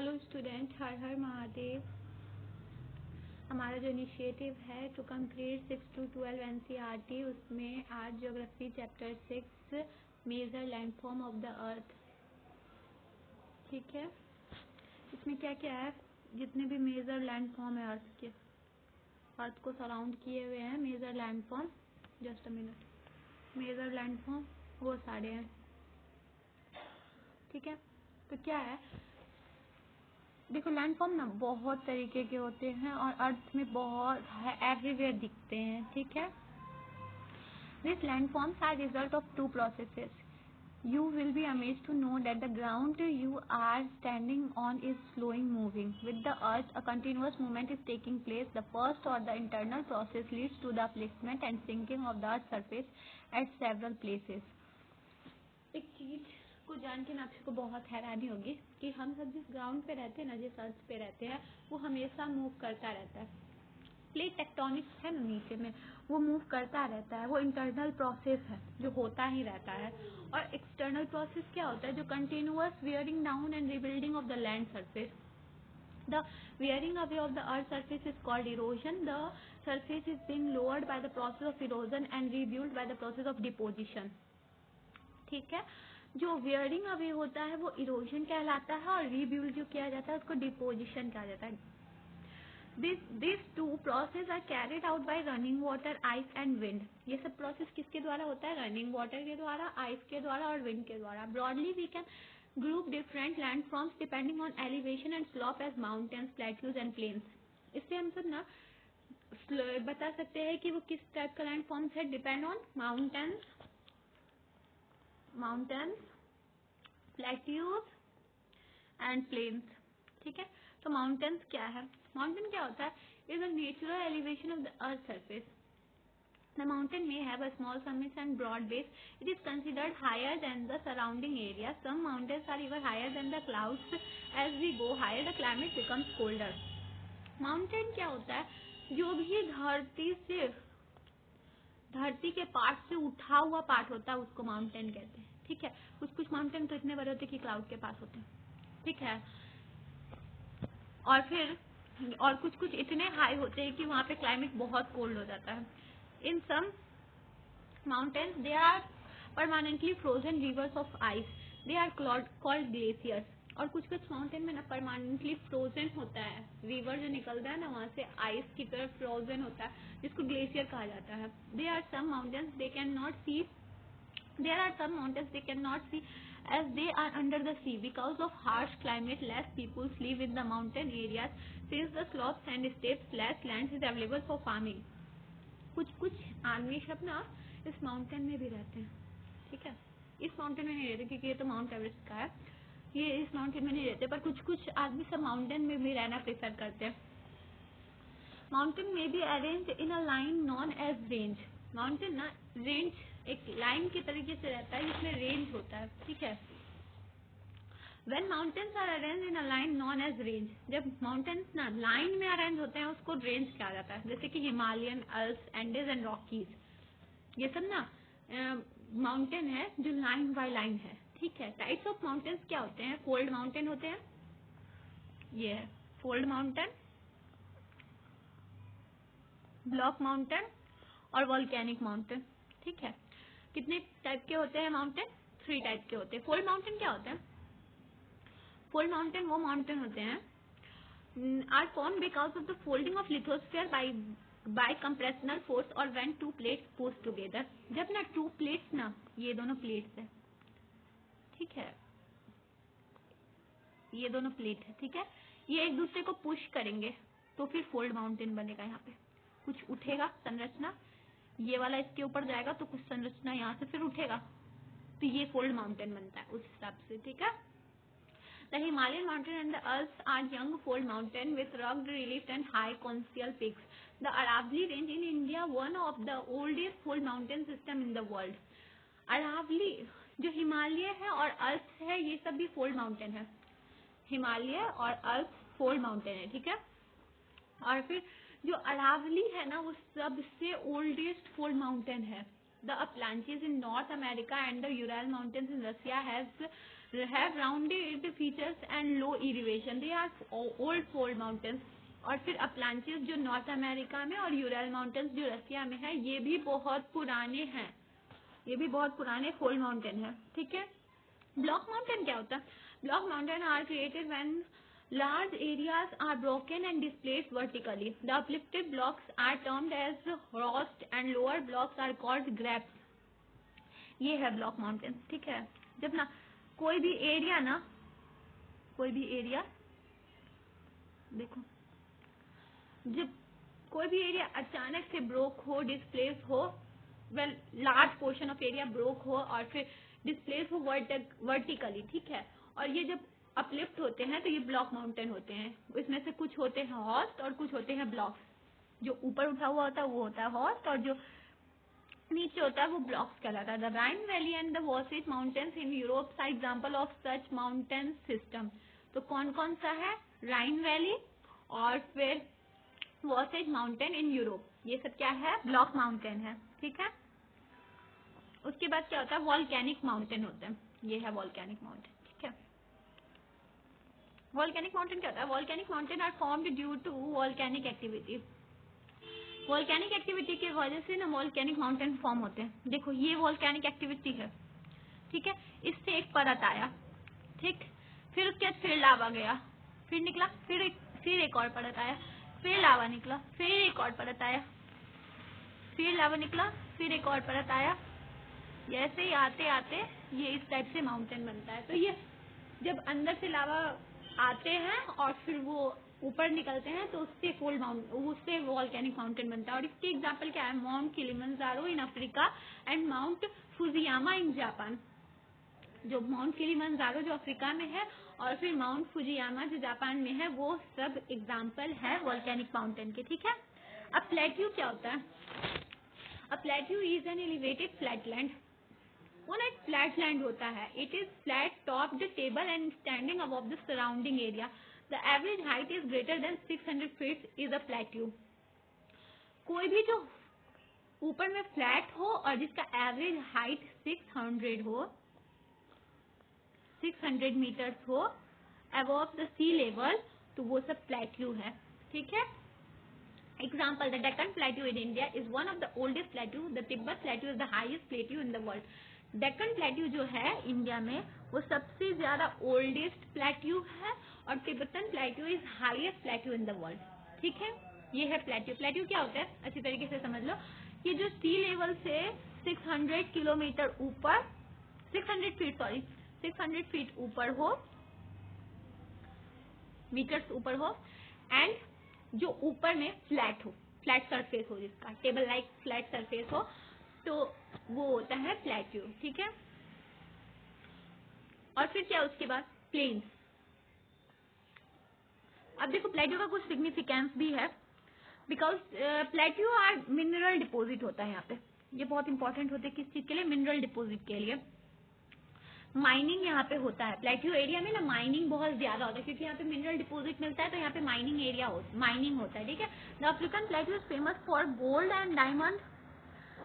Hello student, हर हर महादेव। हमारा जो initiative है टू कंप्लीट 6 to 12 NCERT, उसमें आज geography chapter 6 major landform of the earth. ठीक है, इसमें क्या क्या है, जितने भी मेजर लैंडफॉर्म है अर्थ के, अर्थ को सराउंड किए हुए हैं major landform, just a minute, major landform वो सारे हैं। ठीक है, तो क्या है, देखो लैंडफॉर्म ना बहुत तरीके के होते हैं और अर्थ में बहुत एवरीवेयर दिखते हैं। ठीक है, this landforms are result of two processes. You will be amazed to know that the ground you are standing on is slowly moving. With the earth, a continuous movement is taking place. The first or the internal process leads to the upliftment and sinking of the earth's surface at several places. एक चीज को जान के ना आपको बहुत हैरानी होगी कि हम सब जिस ग्राउंड पे रहते हैं ना, जिस अर्थ पे रहते हैं, वो हमेशा मूव करता रहता है। प्लेट टेक्टोनिक्स है ना नीचे में, वो मूव करता रहता है, वो इंटरनल प्रोसेस है जो होता ही रहता है। और एक्सटर्नल प्रोसेस क्या होता है, जो continuous wearing down and rebuilding of the land surface. The wearing away of the earth surface is called erosion. The surface is being lowered by the process of erosion and rebuilt by the process of deposition. ठीक है, जो wearing away होता है वो erosion कहलाता है और रीब्यूल्ड जो किया जाता है उसको डिपोजिशन कहा जाता है। These two processes are carried out by running water, ice and wind. ये सब प्रोसेस किसके द्वारा होता है, रनिंग वाटर के द्वारा, आइस के द्वारा और विंड के द्वारा। Broadly we can group different landforms depending on elevation and slope as mountains, plateaus and plains. इससे हम सब ना बता सकते हैं कि वो किस टाइप का लैंडफॉर्म्स है, depend on mountains, plateaus and plains. ठीक है, तो माउंटेन्स क्या है, माउंटेन क्या होता है, is a natural elevation of the earth surface. The mountain may have a small summit and broad base. It is considered higher than the surrounding area. Some mountains are even higher than the clouds. As we go higher, the climate becomes colder. Mountain क्या होता है, जो भी धरती के part से उठा हुआ पार्ट होता है उसको माउंटेन कहते हैं। ठीक है, कुछ माउंटेन तो इतने बड़े होते हैं कि क्लाउड के पास होते हैं। ठीक है, और कुछ इतने हाई होते हैं कि वहाँ पे क्लाइमेट बहुत कोल्ड हो जाता है। In some mountains they are permanently frozen rivers of ice, they are called glaciers. और कुछ माउंटेन में ना परमानेंटली फ्रोजन होता है, रिवर जो निकलता है ना वहाँ से आइस की तरह फ्रोजन होता है, जिसको ग्लेशियर कहा जाता है। There are some mountains they cannot see as they are under the sea. Because of harsh climate, less people live in the mountain areas. Since the slopes and steps, less land is available for farming. कुछ आदमी सब ना इस mountain में भी रहते हैं। ठीक है, इस माउंटेन में नहीं रहते क्योंकि ये तो माउंट एवरेस्ट का है, ये इस माउंटेन में नहीं रहते, पर कुछ आदमी सब माउंटेन में भी रहना प्रेफर करते हैं। माउंटेन में be arrange in a line known as range. Mountain ना रेंज एक लाइन के तरीके से रहता है जिसमें रेंज होता है। ठीक है, When mountains are arranged in a line known as range, जब माउंटेन्स ना लाइन में अरेंज होते हैं उसको रेंज कहा जाता है। जैसे कि हिमालयन, अल्प्स, एंडेज एंड रॉकीज, ये सब ना माउंटेन है जो लाइन बाय लाइन है। ठीक है, टाइप्स ऑफ माउंटेन्स क्या होते हैं, फोल्ड माउंटेन होते हैं, ये है फोल्ड माउंटेन, ब्लॉक माउंटेन और वॉल्केनिक माउंटेन। ठीक है, कितने टाइप के होते हैं माउंटेन, 3 टाइप के होते हैं। फोल्ड माउंटेन क्या होते हैं, फोल्ड माउंटेन वो माउंटेन होते हैं are form because of the folding of lithosphere by compressional force और व्हेन 2 प्लेट्स पुश टुगेदर। जब ना 2 प्लेट्स ना, ये दोनों प्लेट्स है, ठीक है, ये दोनों प्लेट है, ठीक है, ये एक दूसरे को पुश करेंगे तो फिर फोल्ड माउंटेन बनेगा। यहाँ पे कुछ उठेगा संरचना, ये वाला इसके ऊपर जाएगा तो कुछ संरचना यहाँ से फिर उठेगा, तो ये फोल्ड माउंटेन बनता है उस हिसाब से। ठीक है, The Himalayan mountain and the Alps are young fold mountain with rugged relief and high conical peaks. The Aravalli range in India, one of the oldest fold mountain system in the world. Aravalli जो हिमालय है और Alps है, ये सब भी fold mountain है। हिमालय और Alps fold mountain है। ठीक है, और फिर जो अरावली है ना वो सबसे ओल्डेस्ट फोल्ड माउंटेन है। The Appalachians in North America and the Ural Mountains in Russia has have rounded features and low elevation. They are old fold mountains. और फिर अपलांचेस जो नॉर्थ अमेरिका में और यूरल माउंटेन्स जो रसिया में है, ये भी बहुत पुराने हैं, ये भी बहुत पुराने फोल्ड माउंटेन है। ठीक है। ब्लॉक माउंटेन क्या होता है? Block mountain are created when large areas are broken and displaced vertically. The uplifted blocks are termed as rocks and lower blocks are called gaps. ये है ब्लॉक माउंटेन। ठीक है। जब ना कोई भी एरिया देखो, जब कोई भी एरिया अचानक से ब्रोक हो, डिस्प्लेस हो, well large portion of area broke हो और फिर डिस्प्लेस हो वर्टिकली। ठीक है। और ये जब अपलिफ्ट होते हैं तो ये ब्लॉक माउंटेन होते हैं। इसमें से कुछ होते हैं हॉर्स्ट और कुछ होते हैं ब्लॉक्स। जो ऊपर उठा हुआ होता है वो होता है हॉर्स्ट और जो नीचे होता है वो ब्लॉक्स कहलाता है। The Rhine valley and the Vosges mountains in Europe are example of such mountain system. तो कौन कौन सा है? राइन वैली और फिर वॉसेज माउंटेन इन यूरोप, ये सब क्या है? ब्लॉक माउंटेन है। ठीक है। उसके बाद क्या होता है? वॉल्केनिक माउंटेन होते हैं। ये है वॉल्केनिक माउंटेन। ठीक है। वॉल्केनिक माउंटेन क्या होता है? Volcanic mountain are formed due to volcanic activity. Volcanic activity की वजह से ना वॉल्केनिक माउंटेन फॉर्म होते हैं। देखो ये वॉल्केनिक एक्टिविटी है। ठीक है। इससे एक परत आया, ठीक, फिर उसके बाद फिर लावा गया, फिर निकला, फिर एक और परत आया, फिर लावा निकला, फिर एक और परत आया, फिर लावा निकला, फिर एक और परत आया। ऐसे ही आते आते ये इस टाइप से माउंटेन बनता है। तो ये जब अंदर से लावा आते हैं और फिर वो ऊपर निकलते हैं तो उससे वॉल्केनिक माउंटेन बनता है। और इसके एग्जांपल क्या है? Mount Kilimanjaro in Africa and mount Fujiyama in Japan. जो माउंट किलिमंजारो जो अफ्रीका में है और फिर माउंट फुजियामा जो जापान में है, वो सब एग्जाम्पल है वॉल्केनिक माउंटेन के। ठीक है। अब प्लेट्यू क्या होता है? अ प्लेट्यू इज एन एलिवेटेड फ्लैटलैंड। वो ना एक फ्लैट लैंड होता है। It is flat topped table and standing above the surrounding area. The average height is greater than 600 feet is a plateau. कोई भी जो ऊपर में फ्लैट हो और जिसका एवरेज हाइट 600 मीटर्स हो अबव द सी लेवल, तो वो सब प्लेट्यू है। ठीक है। Example, the Deccan Plateau in India is one of the oldest plateau. The Tibet Plateau is the highest plateau in the world. Deccan plateau जो है India में वो सबसे ज्यादा ओल्डेस्ट प्लेट्यू है और Tibetan plateau is highest plateau in the world. ठीक है। ये है प्लेट्यू। प्लेट्यू क्या होता है अच्छी तरीके से समझ लो। ये जो सी लेवल से 600 किलोमीटर ऊपर 600 फीट ऊपर हो, मीटर्स ऊपर हो, एंड जो ऊपर में फ्लैट सरफेस हो, जिसका टेबल लाइक फ्लैट सरफेस हो, तो वो होता है प्लेट्यू। ठीक है। और फिर क्या उसके बाद? प्लेन्स। अब देखो प्लेट्यू का कुछ सिग्निफिकेंस भी है, because plateau are mineral deposit होता है यहाँ पे। ये बहुत इंपॉर्टेंट होता है किस चीज के लिए? मिनरल डिपॉजिट के लिए। माइनिंग यहाँ पे होता है। प्लेट्यू एरिया में ना माइनिंग बहुत ज्यादा होता है क्योंकि यहाँ पे मिनरल डिपॉजिट मिलता है, तो यहाँ पे माइनिंग होता है। ठीक है। The African plateau is famous for gold and diamond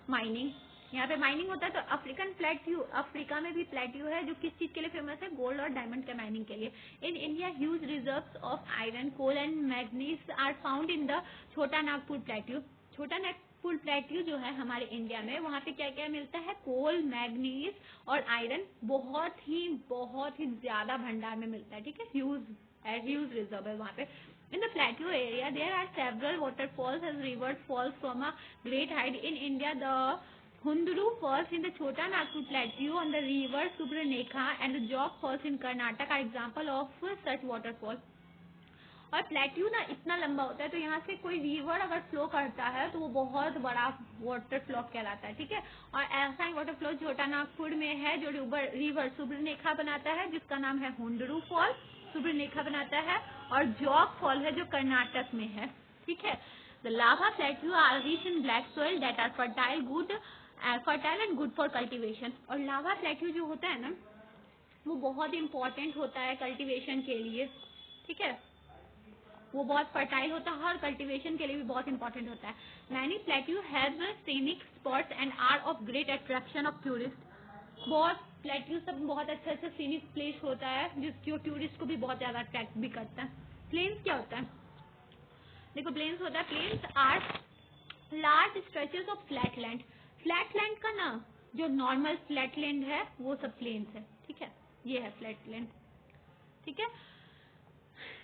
mining. यहाँ पे माइनिंग होता है। तो अफ्रीकन प्लेट्यू, अफ्रीका में भी प्लेट्यू है जो किस चीज के लिए फेमस है? गोल्ड और डायमंड के माइनिंग के लिए। In India huge reserves of iron, coal and manganese are found in the Chota Nagpur plateau. छोटा नागपुर प्लेट्यू जो है हमारे इंडिया में, वहाँ पे क्या क्या मिलता है? कोल, मैग्नीज और आयरन बहुत ही ज्यादा भंडार में मिलता है। ठीक है। ह्यूज रिजर्व है वहाँ पे। In the plateau area, there are several waterfalls as rivers falls from a great height. In India, the Hunduru Falls in the Chota Nagpur Plateau on the river Subranekha and the Jog Falls in Karnataka are example of such waterfall. और plateau ना इतना लंबा होता है तो यहाँ से कोई रिवर अगर फ्लो करता है तो वो बहुत बड़ा वाटर फ्लो कहलाता है। ठीक है। और ऐसा ही वाटर फ्लो छोटा नागपुर में है जो रिवर सुब्रनेखा बनाता है, जिसका नाम है हुंडरू फॉल, सुब्रनेखा बनाता है, और जॉग फॉल है जो कर्नाटक में है। ठीक है। The lava plateau are rich in black soil that are fertile and good for cultivation. और लावा प्लेट्यू जो होता है ना वो बहुत इंपॉर्टेंट होता है कल्टिवेशन के लिए। ठीक है। वो बहुत फर्टाइल होता है और कल्टीवेशन के लिए भी बहुत इंपॉर्टेंट होता है। Many plateau have scenic spots and are of great attraction of tourist. बहुत प्लेट्यू सब बहुत अच्छा अच्छा सीनिक प्लेस होता है जिसको टूरिस्ट को भी बहुत ज्यादा अट्रैक्ट भी करता है। प्लेन्स क्या होता है? देखो प्लेन्स होता है, plains are large stretches of flat land. Flat land का ना जो नॉर्मल फ्लैट लैंड है वो सब प्लेन्स है, ठीक है, ये है फ्लैट लैंड, ठीक है।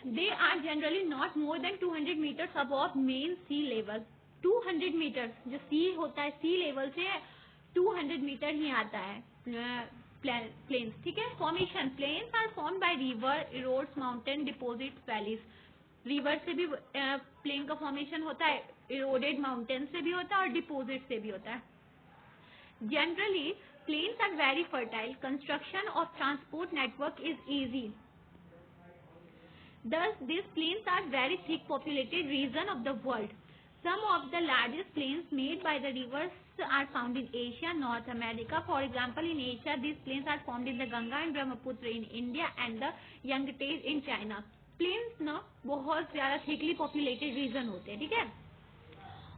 They are generally not more than 200 meters above mean sea level. 200 meter जो सी होता है, सी लेवल से 200 मीटर ही आता है प्लेन्स, ठीक है। Formation, plains are form by river, roads, mountain, deposit, valleys. River से भी प्लेन का फॉर्मेशन होता है, इरोडेड माउंटेन से भी होता है और डिपोजिट से भी होता है। Generally plains are very fertile, construction of transport network is easy. Thus, these plains are very thick populated region of the world. Some of the largest plains made by the rivers are found in Asia, North America. For example, in Asia, these plains are formed in the Ganga and Brahmaputra in India and the Yangtze in China. Plains ना बहुत ज़्यादा thickly populated region होते हैं, ठीक है,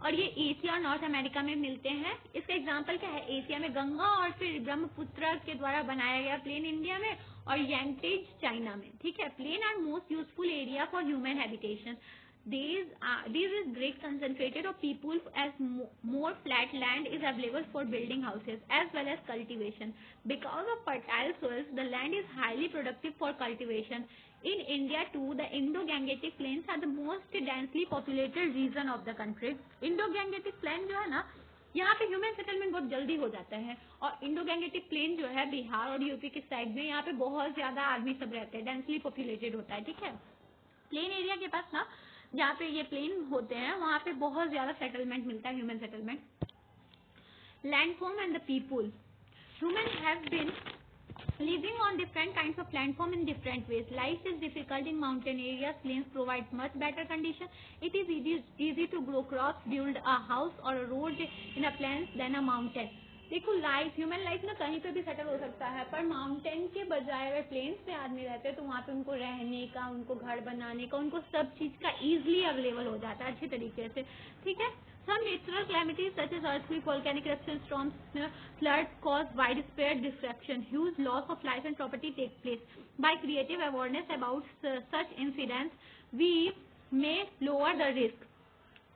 और ये Asia और नॉर्थ अमेरिका में मिलते हैं। इसका एग्जांपल क्या है? एशिया में गंगा और फिर ब्रह्मपुत्र के द्वारा बनाया गया प्लेन इंडिया में और यांगटीज चाइना में, ठीक है। Plain are most useful area for human habitation. These is great concentrated of people as more flat land is available for building houses as well as cultivation. Because of fertile soils, the land is highly productive for cultivation. In India too, the Indo-Gangetic plains are the most densely populated region of the country. Indo-Gangetic plain जो है ना, यहाँ पे human settlement बहुत जल्दी हो जाता है और इंडो गैंगेटिक प्लेन जो है बिहार और यूपी के साइड में, यहाँ पे बहुत ज्यादा आदमी सब रहते हैं, डेंसली पॉपुलेटेड होता है, ठीक है। प्लेन एरिया के पास ना जहाँ पे ये प्लेन होते हैं वहाँ पे बहुत ज्यादा सेटलमेंट मिलता है, human settlement. Landform and the people, human have been living on different kinds of landform in different ways. Life is difficult in mountain areas. Plains provide much better condition. It is easy to grow crops, build a house or a road in a plains than a mountain. देखो life, human life ना कहीं पे भी settle हो सकता है, पर mountain के बजाय अगर प्लेन्स पे आदमी रहते हैं तो वहाँ पे उनको रहने का, उनको घर बनाने का, उनको सब चीज का इजीली अवेलेबल हो जाता है अच्छे तरीके से, ठीक है। Some natural calamities such as earthquake, volcanic eruptions, storms, floods cause widespread destruction. Huge loss of life and property take place. By creative awareness about such incidents, we may lower the risk.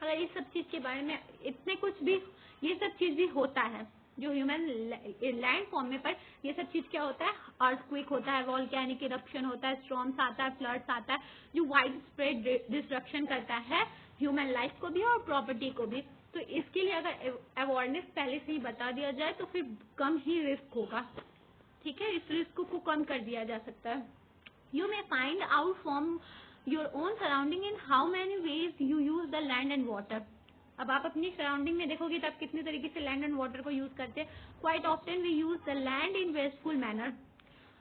अगर इस सब चीज के बारे में इतने कुछ भी ये सब चीज भी होता है जो ह्यूमन लैंड फॉर्म में, पर ये सब चीज क्या होता है? अर्थक्वेक होता है, वॉल्केनिक इरप्शन होता है, स्टॉर्म्स आता है, फ्लड्स आता है, जो वाइड स्प्रेड डिस्ट्रक्शन करता है ह्यूमन लाइफ को भी और प्रॉपर्टी को भी। तो इसके लिए अगर अवेयरनेस पहले से ही बता दिया जाए तो फिर कम ही रिस्क होगा, ठीक है, इस रिस्क को कम कर दिया जा सकता है। You may find out from your own surrounding in how many ways you use the land and water. अब आप अपनी सराउंडिंग में देखोगे तब कितने तरीके से लैंड एंड वाटर को यूज करते हैं। Quite often we use the land in wasteful manner.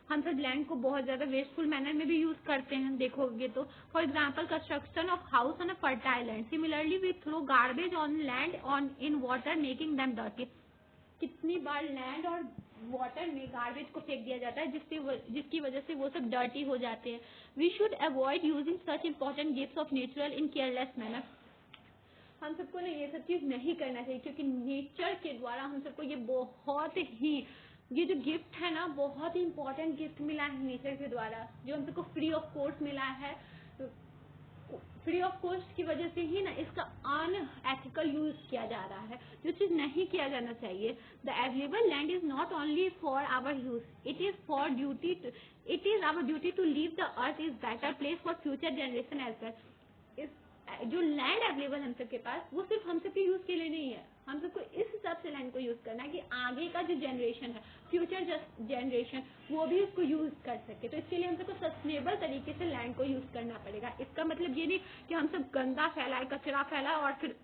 हम सब लैंड को बहुत ज्यादा वेस्टफुल मैनर में भी यूज करते हैं देखोगे तो। For example construction of house on a fertile land. Similarly we throw garbage on land on in water making them dirty. कितनी बार लैंड और वाटर में गार्बेज को फेंक दिया जाता है जिसकी वजह से वो सब डर्टी हो जाते हैं। We should avoid using such important gifts of natural in careless manner. हम सबको ना ये सब चीज नहीं करना चाहिए क्योंकि नेचर के द्वारा हम सबको ये बहुत ही, ये जो गिफ्ट है ना बहुत ही इंपॉर्टेंट गिफ्ट मिला है नेचर के द्वारा, जो हम सबको फ्री ऑफ कॉस्ट मिला है। फ्री ऑफ कॉस्ट की वजह से ही ना इसका अनएथिकल यूज किया जा रहा है, जो चीज नहीं किया जाना चाहिए। The available land is not only for our use, it is our duty to leave the earth is better place for future generation as well. जो लैंड अवेलेबल हम सबके पास वो सिर्फ हम सबके यूज के लिए नहीं है, हम सबको इस हिसाब से लैंड को यूज करना है कि आगे का जो जनरेशन है, फ्यूचर जनरेशन, वो भी उसको यूज कर सके। तो इसके लिए हम सबको सस्टेनेबल तरीके से लैंड को यूज करना पड़ेगा। इसका मतलब ये नहीं कि हम सब गंदा फैलाए, कचरा फैलाए और फिर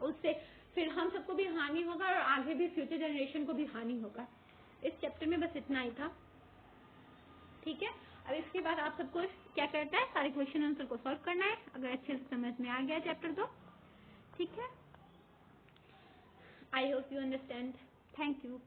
उससे फिर हम सबको भी हानि होगा और आगे भी फ्यूचर जनरेशन को भी हानि होगा। इस चैप्टर में बस इतना ही था, ठीक है। अब इसके बाद आप सबको क्या करता है, सारे क्वेश्चन आंसर को सॉल्व करना है, अगर अच्छे से समझ में आ गया चैप्टर तो, ठीक है। I hope you understand. Thank you.